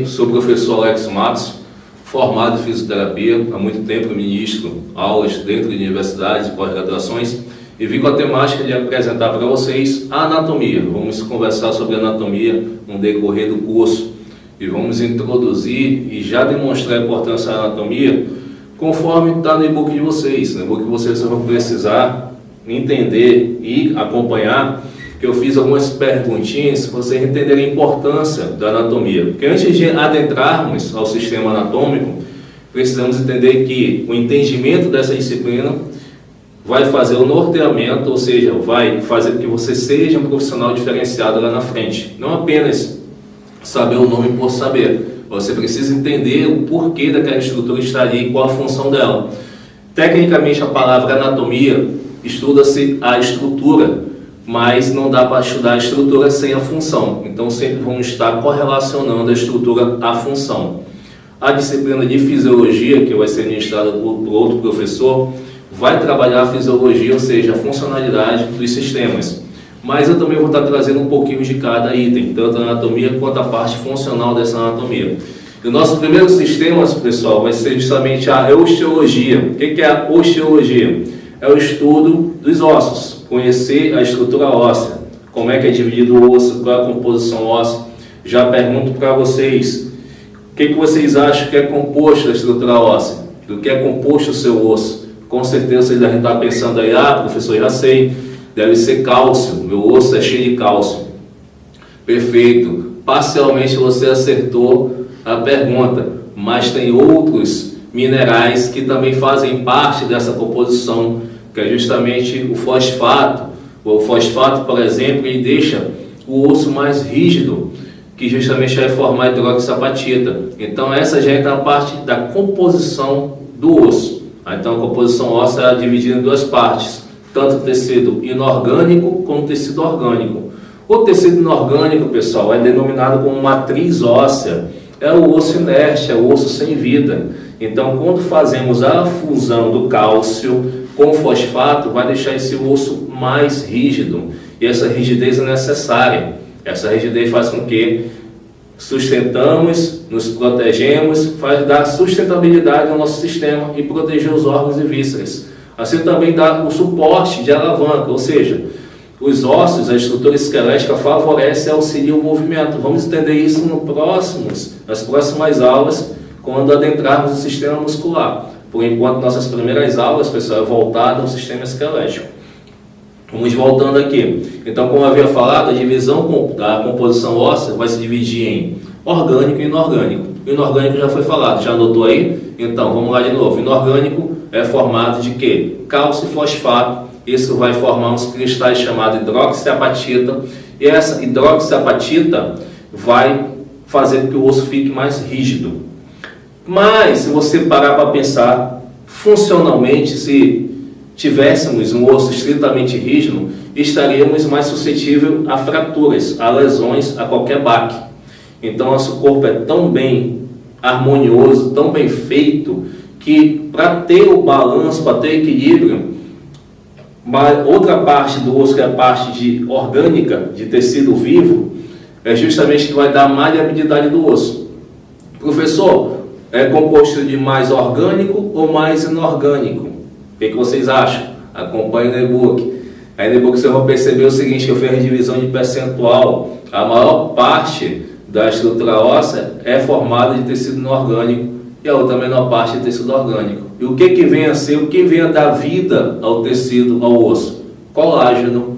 Sou o professor Alex Matos, formado em fisioterapia, há muito tempo ministro aulas dentro de universidades e pós-graduações e vim com a temática de apresentar para vocês a anatomia. Vamos conversar sobre anatomia no decorrer do curso e vamos introduzir e já demonstrar a importância da anatomia conforme está no e-book de vocês. No e-book vocês vão precisar entender e acompanhar, que eu fiz algumas perguntinhas para vocês entenderem a importância da anatomia. Porque antes de adentrarmos ao sistema anatômico, precisamos entender que o entendimento dessa disciplina vai fazer o norteamento, ou seja, vai fazer com que você seja um profissional diferenciado lá na frente. Não apenas saber o nome por saber, você precisa entender o porquê daquela estrutura estar ali e qual a função dela. Tecnicamente, a palavra anatomia estuda-se a estrutura, mas não dá para estudar a estrutura sem a função. Então sempre vamos estar correlacionando a estrutura à função. A disciplina de fisiologia, que vai ser ministrada por outro professor, vai trabalhar a fisiologia, ou seja, a funcionalidade dos sistemas. Mas eu também vou estar trazendo um pouquinho de cada item, tanto a anatomia quanto a parte funcional dessa anatomia. E o nosso primeiro sistema, pessoal, vai ser justamente a osteologia. O que é a osteologia? É o estudo dos ossos. Conhecer a estrutura óssea, como é que é dividido o osso, qual é a composição óssea. Já pergunto para vocês, o que vocês acham que é composto a estrutura óssea? Do que é composto o seu osso? Com certeza vocês devem estar pensando aí, professor, já sei, deve ser cálcio, meu osso é cheio de cálcio. Perfeito, parcialmente você acertou a pergunta, mas tem outros minerais que também fazem parte dessa composição, que é justamente o fosfato. O fosfato, por exemplo, ele deixa o osso mais rígido, que justamente vai formar a hidroxiapatita. Então essa já entra na parte da composição do osso. Então a composição óssea é dividida em duas partes, tanto o tecido inorgânico como o tecido orgânico. O tecido inorgânico, pessoal, é denominado como matriz óssea. É o osso inerte, é o osso sem vida. Então quando fazemos a fusão do cálcio com o fosfato, vai deixar esse osso mais rígido, e essa rigidez é necessária. Essa rigidez faz com que sustentamos, nos protegemos, faz dar sustentabilidade ao nosso sistema e proteger os órgãos e vísceras. Assim também dá o suporte de alavanca, ou seja, os ossos, a estrutura esquelética favorece e auxilia o movimento. Vamos entender isso nas próximas aulas, quando adentrarmos o sistema muscular. Por enquanto, nossas primeiras aulas, pessoal, é voltada ao sistema esquelético. Vamos voltando aqui. Então, como eu havia falado, a divisão da composição óssea vai se dividir em orgânico e inorgânico. O inorgânico já foi falado, já anotou aí? Então, vamos lá de novo. O inorgânico é formado de quê? Cálcio e fosfato. Isso vai formar uns cristais chamados hidroxiapatita. E essa hidroxiapatita vai fazer com que o osso fique mais rígido. Mas, se você parar para pensar, funcionalmente, se tivéssemos um osso estritamente rígido, estaríamos mais suscetíveis a fraturas, a lesões, a qualquer baque. Então, nosso corpo é tão bem harmonioso, tão bem feito, que para ter o balanço, para ter equilíbrio, outra parte do osso, que é a parte orgânica, de tecido vivo, é justamente que vai dar a maleabilidade do osso. Professor, é composto de mais orgânico ou mais inorgânico? O que vocês acham? Acompanhe no e-book. Aí no e-book vocês vão perceber o seguinte, que eu fiz a divisão de percentual. A maior parte da estrutura óssea é formada de tecido inorgânico e a outra menor parte de tecido orgânico. E o que vem a ser, o que vem a dar vida ao tecido, ao osso? Colágeno,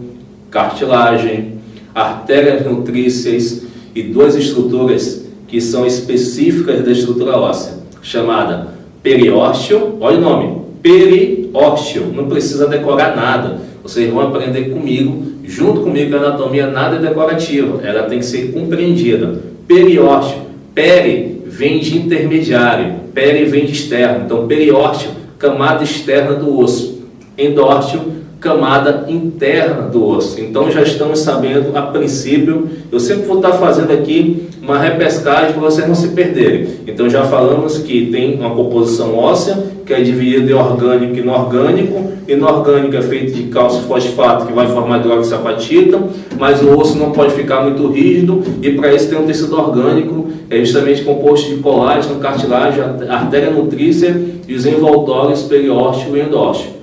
cartilagem, artérias nutrícias e duas estruturas que são específicas da estrutura óssea, chamada periósteo, olha o nome, periósteo, não precisa decorar nada, vocês vão aprender comigo, junto comigo, que a anatomia nada é decorativa, ela tem que ser compreendida. Periósteo, peri vem de intermediário, peri vem de externo, então periósteo, camada externa do osso, endósteo, camada interna do osso. Então já estamos sabendo, a princípio, eu sempre vou estar fazendo aqui uma repescagem para vocês não se perderem. Então já falamos que tem uma composição óssea, que é dividida em orgânico e inorgânico. Inorgânico é feito de cálcio fosfato, que vai formar hidroxiapatita, mas o osso não pode ficar muito rígido, e para isso tem um tecido orgânico, é justamente composto de colágeno, cartilagem, artéria nutrícia e os envoltórios periósteo e endósteo.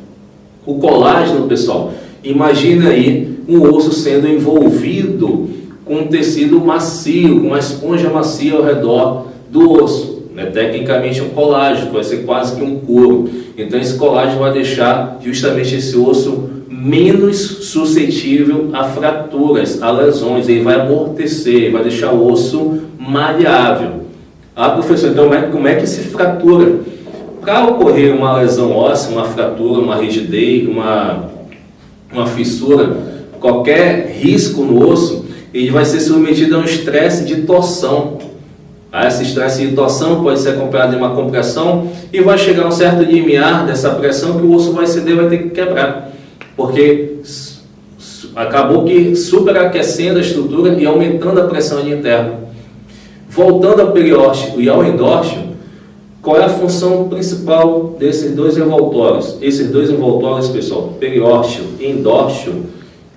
O colágeno, pessoal, imagina aí um osso sendo envolvido com um tecido macio, com uma esponja macia ao redor do osso. Tecnicamente um colágeno, que vai ser quase que um couro. Então esse colágeno vai deixar justamente esse osso menos suscetível a fraturas, a lesões. Ele vai amortecer, vai deixar o osso maleável. Ah, professor, então como é que se fratura? Para ocorrer uma lesão óssea, uma fratura, uma rigidez, uma fissura, qualquer risco no osso, ele vai ser submetido a um estresse de torção. Esse estresse de torção pode ser acompanhado de uma compressão e vai chegar a um certo limiar dessa pressão que o osso vai ceder, vai ter que quebrar. Porque acabou que superaquecendo a estrutura e aumentando a pressão interna. Voltando ao periósteo e ao endósteo, qual é a função principal desses dois envoltórios? Esses dois envoltórios, pessoal, periósteo e endósteo,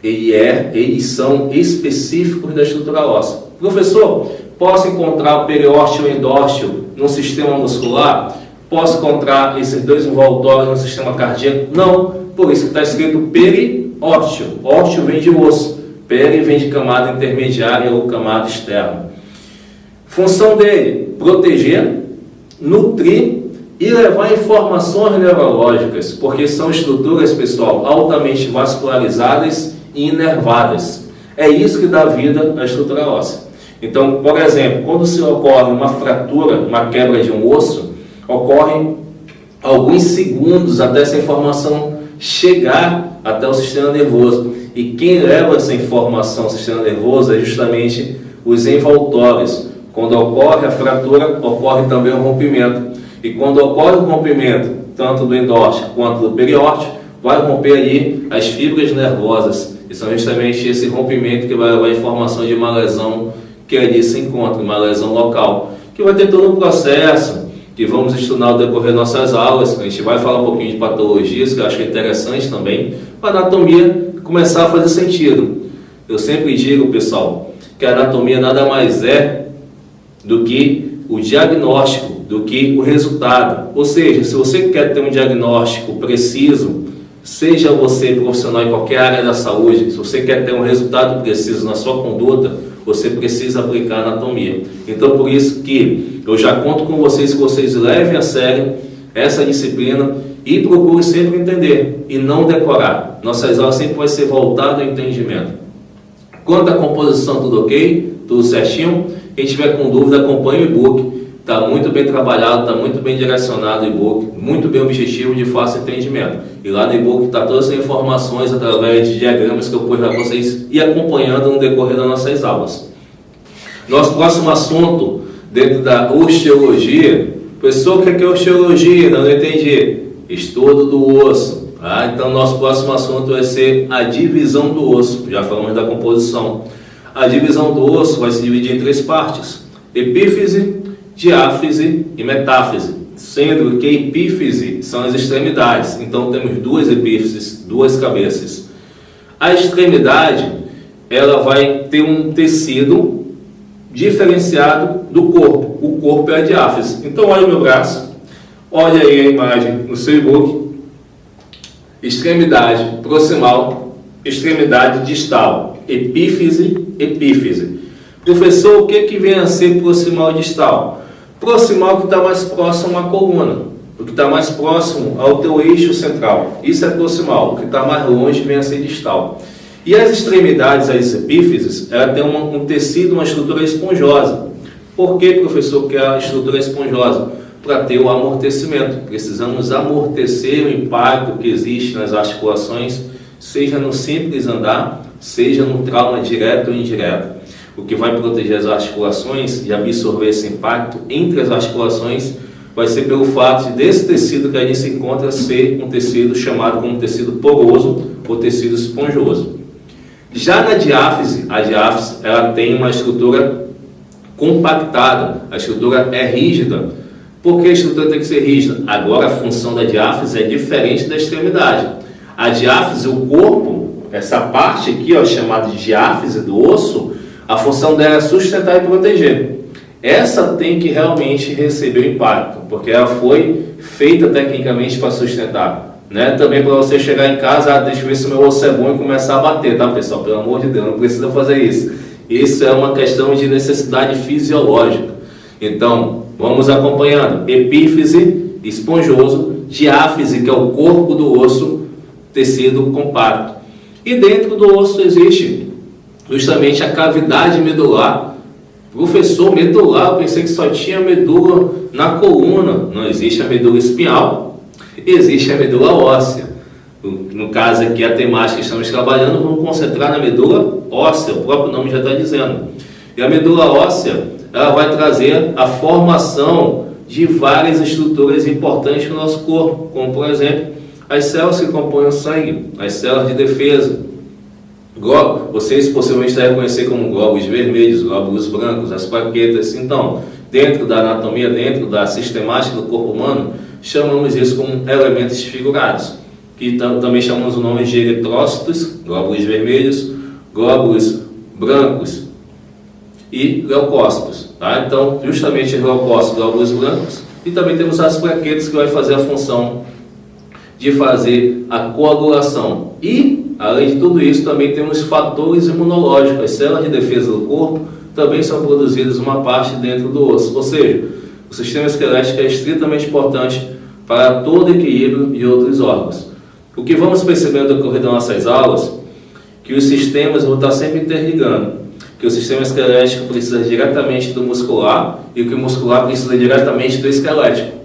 eles são específicos da estrutura óssea. Professor, posso encontrar o periósteo e o endósteo no sistema muscular? Posso encontrar esses dois envoltórios no sistema cardíaco? Não, por isso que está escrito periósteo. Ósteo vem de osso, peri vem de camada intermediária ou camada externa. Função dele, proteger, nutrir e levar informações neurológicas, porque são estruturas, pessoal, altamente vascularizadas e inervadas. É isso que dá vida à estrutura óssea. Então, por exemplo, quando se ocorre uma fratura, uma quebra de um osso, ocorrem alguns segundos até essa informação chegar até o sistema nervoso. E quem leva essa informação ao sistema nervoso é justamente os envoltórios. Quando ocorre a fratura, ocorre também o rompimento. E quando ocorre o rompimento, tanto do endósteo quanto do periósteo, vai romper ali as fibras nervosas. E são justamente esse rompimento que vai levar a informação de uma lesão que ali se encontra, uma lesão local. Que vai ter todo um processo que vamos estudar no decorrer de nossas aulas. A gente vai falar um pouquinho de patologias, que eu acho que é interessante também, para a anatomia começar a fazer sentido. Eu sempre digo, pessoal, que a anatomia nada mais é do que o diagnóstico, do que o resultado. Ou seja, se você quer ter um diagnóstico preciso, seja você profissional em qualquer área da saúde, se você quer ter um resultado preciso na sua conduta, você precisa aplicar a anatomia. Então, por isso que eu já conto com vocês que vocês levem a sério essa disciplina e procurem sempre entender e não decorar. Nossas aulas sempre vai ser voltadas ao entendimento. Quanto à composição, tudo ok? Tudo certinho? Quem tiver com dúvida, acompanhe o e-book. Está muito bem trabalhado, está muito bem direcionado o e-book, muito bem objetivo, de fácil entendimento. E lá no e-book está todas as informações através de diagramas que eu pus para vocês ir acompanhando no decorrer das nossas aulas. Nosso próximo assunto, dentro da osteologia. Pessoal, o que é osteologia? Não entendi. Estudo do osso. Então, nosso próximo assunto vai ser a divisão do osso. Já falamos da composição. A divisão do osso vai se dividir em três partes: epífise, diáfise e metáfise, sendo que a epífise são as extremidades. Então temos duas epífises, duas cabeças. A extremidade, ela vai ter um tecido diferenciado do corpo. O corpo é a diáfise. Então olha o meu braço, olha aí a imagem no seu e-book. Extremidade proximal, extremidade distal, epífise, epífise. Professor, o que vem a ser proximal e distal? Proximal, que está mais próximo à coluna, o que está mais próximo ao teu eixo central. Isso é proximal. O que está mais longe vem a ser distal. E as extremidades, as epífises, ela tem um tecido, uma estrutura esponjosa. Por que, professor, que a estrutura é esponjosa? Para ter o amortecimento. Precisamos amortecer o impacto que existe nas articulações, seja no simples andar, seja no trauma direto ou indireto. O que vai proteger as articulações e absorver esse impacto entre as articulações vai ser pelo fato desse tecido que aí se encontra ser um tecido chamado como tecido poroso ou tecido esponjoso. Já na diáfise, a diáfise ela tem uma estrutura compactada, a estrutura é rígida. Por que a estrutura tem que ser rígida? Agora a função da diáfise é diferente da extremidade. A diáfise, o corpo, essa parte aqui, ó, chamada de diáfise do osso, a função dela é sustentar e proteger. Essa tem que realmente receber o impacto, porque ela foi feita tecnicamente para sustentar. Né? Também para você chegar em casa, deixa eu ver se o meu osso é bom e começar a bater, tá, pessoal? Pelo amor de Deus, não precisa fazer isso. Isso é uma questão de necessidade fisiológica. Então, vamos acompanhando. Epífise, esponjoso, diáfise, que é o corpo do osso, tecido compacto. E dentro do osso existe justamente a cavidade medular. Professor, medular, eu pensei que só tinha medula na coluna. Não, existe a medula espinhal, existe a medula óssea. No caso aqui, a temática que estamos trabalhando, vamos concentrar na medula óssea, o próprio nome já está dizendo. E a medula óssea, ela vai trazer a formação de várias estruturas importantes no nosso corpo, como por exemplo, as células que compõem o sangue, as células de defesa. Vocês possivelmente devem reconhecer como glóbulos vermelhos, glóbulos brancos, as plaquetas. Então, dentro da anatomia, dentro da sistemática do corpo humano, chamamos isso como elementos figurados, que também chamamos o nome de eritrócitos, glóbulos vermelhos, glóbulos brancos e leucócitos. Tá? Então, justamente leucócitos, glóbulos brancos, e também temos as plaquetas, que vai fazer a função de fazer a coagulação. E, além de tudo isso, também temos fatores imunológicos. As células de defesa do corpo também são produzidas uma parte dentro do osso. Ou seja, o sistema esquelético é estritamente importante para todo equilíbrio de outros órgãos. O que vamos percebendo no decorrer das nossas aulas, que os sistemas vão estar sempre interligando. Que o sistema esquelético precisa diretamente do muscular e que o muscular precisa diretamente do esquelético.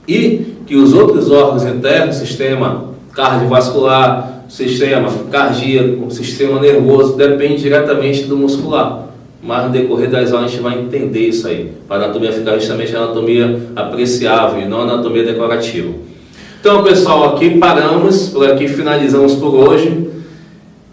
E que os outros órgãos internos, sistema cardiovascular, sistema cardíaco, sistema nervoso, depende diretamente do muscular. Mas no decorrer das aulas a gente vai entender isso aí, para a anatomia ficar justamente a anatomia apreciável e não a anatomia decorativa. Então, pessoal, aqui paramos, por aqui finalizamos por hoje.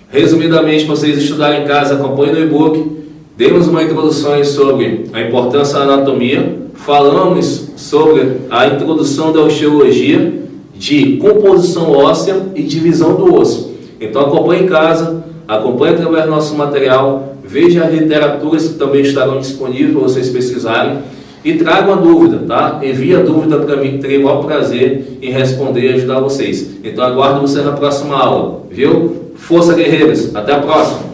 Resumidamente, para vocês estudarem em casa, acompanhem no e-book. Demos uma introdução sobre a importância da anatomia, falamos sobre a introdução da osteologia, de composição óssea e divisão do osso. Então acompanhe em casa, acompanhe através do nosso material, veja as literaturas que também estarão disponíveis para vocês pesquisarem e tragam a dúvida, tá? Envie a dúvida para mim, que terei o maior prazer em responder e ajudar vocês. Então aguardo vocês na próxima aula, viu? Força, guerreiros! Até a próxima!